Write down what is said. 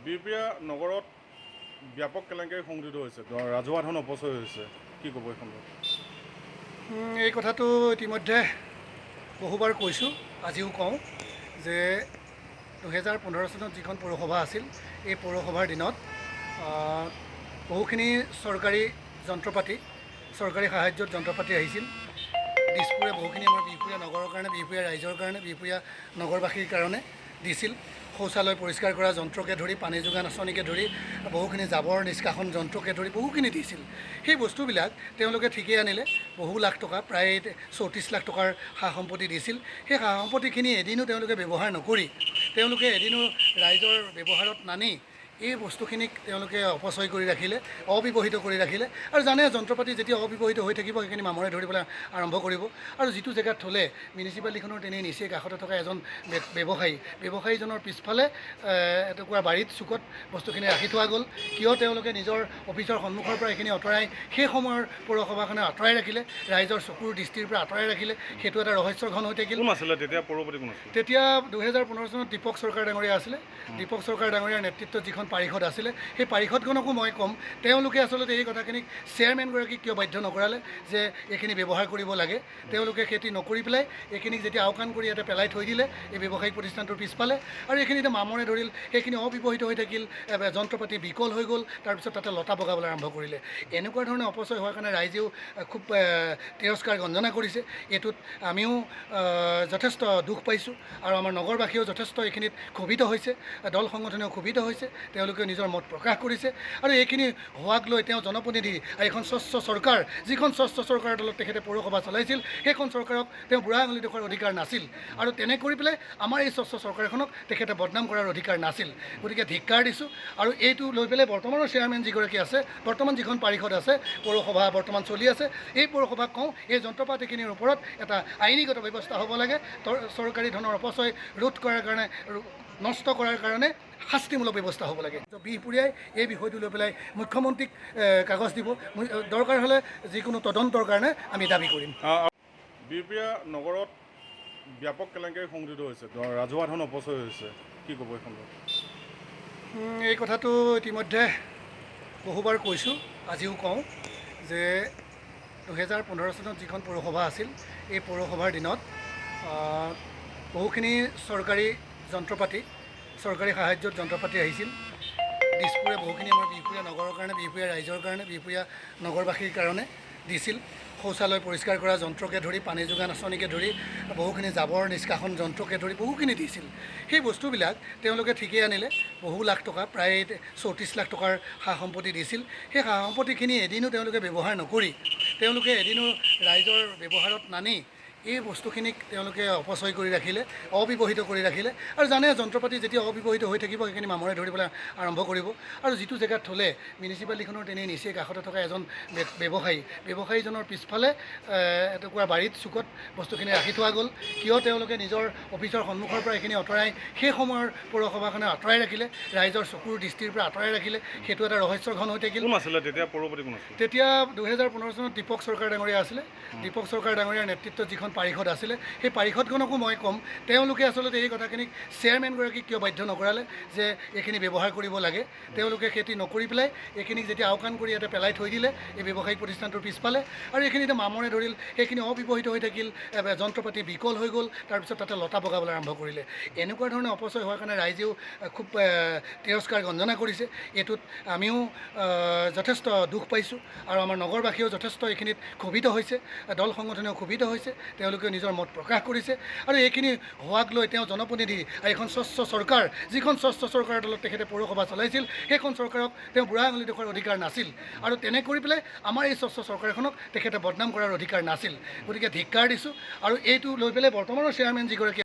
বিহপুৰীয়া নগৰত ব্যাপক কেলেংকাৰী সংঘটিত হৈছে, ৰাজহুৱা ধন অপচয় হৈছে, কি ক'ব এই সন্দৰ্ভত? এই কথাটো ইতিমধ্যে বহুবাৰ কৈছোঁ, আজিও কওঁ যে 2015 চনত যিখন পৌৰসভা আছিল, এই পৌৰসভাৰ দিনত বহুখিনি চৰকাৰী যন্ত্ৰপাতি, চৰকাৰী সাহায্যত যন্ত্ৰপাতি আহিছিল। দিছপুৰে বহুখিনি আমাৰ বিহপুৰীয়া নগৰৰ কাৰণে, বিহপুৰীয়া ৰাইজৰ কাৰণে, বিহপুৰীয়া নগৰবাসীৰ কাৰণে দিছিল। শৌচালয় পৰিষ্কাৰ কৰা যন্ত্ৰকে ধৰি, পানী যোগান আঁচনিকে ধৰি, বহুখিনি জাবৰ নিষ্কাশন যন্ত্ৰকে ধৰি বহুখিনি দিছিল। সেই বস্তুবিলাক তেওঁলোকে ঠিকেই আনিলে, বহু লাখ টকা, প্ৰায় 34 লাখ টকাৰ সা সম্পত্তি দিছিল। সেই সা সম্পত্তিখিনি এদিনো তেওঁলোকে ব্যৱহাৰ নকৰি, তেওঁলোকে এদিনো ৰাইজৰ ব্যৱহাৰত নানি এই বস্তুখিনিক তেওঁলোকে অপচয় কৰি ৰাখিলে, অব্যৱহৃত কৰি ৰাখিলে। আৰু জানে যন্ত্ৰপাতি যেতিয়া অব্যৱহৃত হৈ থাকিব, সেইখিনি মামৰে ধৰিবলৈ আৰম্ভ কৰিব। আৰু যিটো জেগাত থ'লে মিউনিচিপালিটিখনৰ তেনেই নিচেই কাষতে থকা এজন ব্যৱসায়ীজনৰ পিছফালে এটুকুৰা বাৰীত চুকত বস্তুখিনি ৰাখি থোৱা গ'ল। কিয় তেওঁলোকে নিজৰ অফিচৰ সন্মুখৰ পৰা এইখিনি আঁতৰাই সেই সময়ৰ পৌৰসভাখনে আঁতৰাই ৰাখিলে, ৰাইজৰ চকুৰ দৃষ্টিৰ পৰা আঁতৰাই ৰাখিলে, সেইটো এটা ৰহস্যঘন হৈ থাকিল। কোন আছিলে তেতিয়া পৌৰপতি, কোন আছিলে তেতিয়া? 2015 চনত দীপক চৰকাৰ ডাঙৰীয়া আছিলে। দীপক চৰকাৰ ডাঙৰীয়াৰ নেতৃত্বত যিখন পাৰিষদ আছিলে, সেই পাৰিষদখনকো মই ক'ম, তেওঁলোকে আচলতে এই কথাখিনিক চেয়াৰমেনগৰাকীক কিয় বাধ্য নকৰালে যে এইখিনি ব্যৱহাৰ কৰিব লাগে। তেওঁলোকে খেতি নকৰি পেলাই এইখিনিক যেতিয়া আওকাণ কৰি ইয়াতে পেলাই থৈ দিলে এই ব্যৱসায়িক প্ৰতিষ্ঠানটোৰ পিছফালে, আৰু এইখিনি এতিয়া মামৰে ধৰিল, সেইখিনি অব্যৱহৃত হৈ থাকিল, যন্ত্ৰপাতি বিকল হৈ গ'ল, তাৰপিছত তাতে লতা বগাবলৈ আৰম্ভ কৰিলে। এনেকুৱা ধৰণে অপচয় হোৱাৰ কাৰণে ৰাইজেও খুব তিৰস্কাৰ গঞ্জনা কৰিছে। এইটোত আমিও যথেষ্ট দুখ পাইছোঁ, আৰু আমাৰ নগৰবাসীয়েও যথেষ্ট এইখিনিত ক্ষোভিত হৈছে, দল সংগঠনেও ক্ষোভিত হৈছে, তেওঁলোকে নিজৰ মত প্ৰকাশ কৰিছে। আৰু এইখিনি হোৱাক লৈ তেওঁ জনপ্ৰতিনিধি, এখন স্বচ্ছ চৰকাৰ, যিখন স্বচ্ছ চৰকাৰৰ দলত তেখেতে পৌৰসভা চলাইছিল, সেইখন চৰকাৰক তেওঁ বুঢ়া আঙুলি দেখুৱাৰ অধিকাৰ নাছিল। আৰু তেনে কৰি পেলাই আমাৰ এই স্বচ্ছ চৰকাৰখনক তেখেতে বদনাম কৰাৰ অধিকাৰ নাছিল। গতিকে ধিক্কাৰ দিছোঁ। আৰু এইটো লৈ পেলাই বৰ্তমানৰ চেয়াৰমেন যিগৰাকী আছে, বৰ্তমান যিখন পাৰিষদ আছে, পৌৰসভা বৰ্তমান চলি আছে, এই পৌৰসভাক কওঁ, এই যন্ত্ৰপাতিখিনিৰ ওপৰত এটা আইনীগত ব্যৱস্থা হ'ব লাগে। চৰকাৰী ধনৰ অপচয় ৰোধ কৰাৰ কাৰণে, নষ্ট কৰাৰ কাৰণে শাস্তিমূলক ব্যৱস্থা হ'ব লাগে। বিহপুৰীয়াই এই বিষয়টো লৈ পেলাই মুখ্যমন্ত্ৰীক কাগজ দিব, দৰকাৰ হ'লে যিকোনো তদন্তৰ কাৰণে আমি দাবী কৰিম। বিহপুৰীয়া নগৰত ব্যাপক কেলেংকাৰী সংঘটিত হৈছে, ৰাজহুৱা ধন অপচয় হৈছে, কি ক'ব এই সন্দৰ্ভত? এই কথাটো ইতিমধ্যে বহুবাৰ কৈছোঁ, আজিও কওঁ যে 2015 চনত যিখন পৌৰসভা আছিল, এই পৌৰসভাৰ দিনত বহুখিনি চৰকাৰী যন্ত্ৰপাতি, চৰকাৰী সাহায্যত যন্ত্ৰপাতি আহিছিল। দিছপুৰে বহুখিনি আমাৰ বিহপুৰীয়া নগৰৰ কাৰণে, বিহপুৰীয়া ৰাইজৰ কাৰণে, বিহপুৰীয়া নগৰবাসীৰ কাৰণে দিছিল। শৌচালয় পৰিষ্কাৰ কৰা যন্ত্ৰকে ধৰি, পানী যোগান আঁচনিকে ধৰি, বহুখিনি জাবৰ নিষ্কাশন যন্ত্ৰকে ধৰি বহুখিনি দিছিল। সেই বস্তুবিলাক তেওঁলোকে ঠিকেই আনিলে, বহু লাখ টকা, প্ৰায় 34 লাখ টকাৰ সা সম্পত্তি দিছিল। সেই সা সম্পত্তিখিনি এদিনো তেওঁলোকে ব্যৱহাৰ নকৰি, তেওঁলোকে এদিনো ৰাইজৰ ব্যৱহাৰত নানি এই বস্তুখিনিক তেওঁলোকে অপচয় কৰি ৰাখিলে, অব্যৱহৃত কৰি ৰাখিলে। আৰু জানে যন্ত্ৰপাতি যেতিয়া অব্যৱহৃত হৈ থাকিব, সেইখিনি মামৰে ধৰিবলৈ আৰম্ভ কৰিব। আৰু যিটো জেগাত থ'লে মিউনিচিপালিটিখনৰ তেনেই নিচেই কাষতে থকা এজন ব্যৱসায়ীজনৰ পিছফালে এটুকুৰা বাৰীত চুকত বস্তুখিনি ৰাখি থোৱা গ'ল। কিয় তেওঁলোকে নিজৰ অফিচৰ সন্মুখৰ পৰা এইখিনি আঁতৰাই সেই সময়ৰ পৌৰসভাখনে আঁতৰাই ৰাখিলে, ৰাইজৰ চকুৰ দৃষ্টিৰ পৰা আঁতৰাই ৰাখিলে, সেইটো এটা ৰহস্যঘন হৈ থাকিল। কোন আছিলে তেতিয়া পৌৰপতি, কোন আছিলে তেতিয়া? 2015 চনত দীপক চৰকাৰ ডাঙৰীয়া আছিলে। দীপক চৰকাৰ ডাঙৰীয়াৰ নেতৃত্বত যিখন পাৰিষদ আছিলে, সেই পাৰিষদখনকো মই ক'ম, তেওঁলোকে আচলতে এই কথাখিনিক চেয়াৰমেনগৰাকীক কিয় বাধ্য নকৰালে যে এইখিনি ব্যৱহাৰ কৰিব লাগে। তেওঁলোকে খেতি নকৰি পেলাই এইখিনিক যেতিয়া আওকাণ কৰি ইয়াতে পেলাই থৈ দিলে এই ব্যৱসায়িক প্ৰতিষ্ঠানটোৰ পিছফালে, আৰু এইখিনি এতিয়া মামৰে ধৰিল, সেইখিনি অব্যৱহৃত হৈ থাকিল, যন্ত্ৰপাতি বিকল হৈ গ'ল, তাৰপিছত তাতে লতা বগাবলৈ আৰম্ভ কৰিলে। এনেকুৱা ধৰণে অপচয় হোৱাৰ কাৰণে ৰাইজেও খুব তিৰস্কাৰ গঞ্জনা কৰিছে। এইটোত আমিও যথেষ্ট দুখ পাইছোঁ, আৰু আমাৰ নগৰবাসীয়েও যথেষ্ট এইখিনিত ক্ষোভিত হৈছে, দল সংগঠনেও ক্ষোভিত হৈছে, তেওঁলোকে নিজৰ মত প্ৰকাশ কৰিছে। আৰু এইখিনি হোৱাক লৈ তেওঁ জনপ্ৰতিনিধি, এখন স্বচ্ছ চৰকাৰ, যিখন স্বচ্ছ চৰকাৰৰ দলত তেখেতে পৌৰসভা চলাইছিল, সেইখন চৰকাৰক তেওঁ বুঢ়া আঙুলি দেখুৱাৰ অধিকাৰ নাছিল। আৰু তেনে কৰি পেলাই আমাৰ এই স্বচ্ছ চৰকাৰখনক তেখেতে বদনাম কৰাৰ অধিকাৰ নাছিল। গতিকে ধিক্কাৰ দিছোঁ। আৰু এইটো লৈ পেলাই বৰ্তমানৰ চেয়াৰমেন যিগৰাকী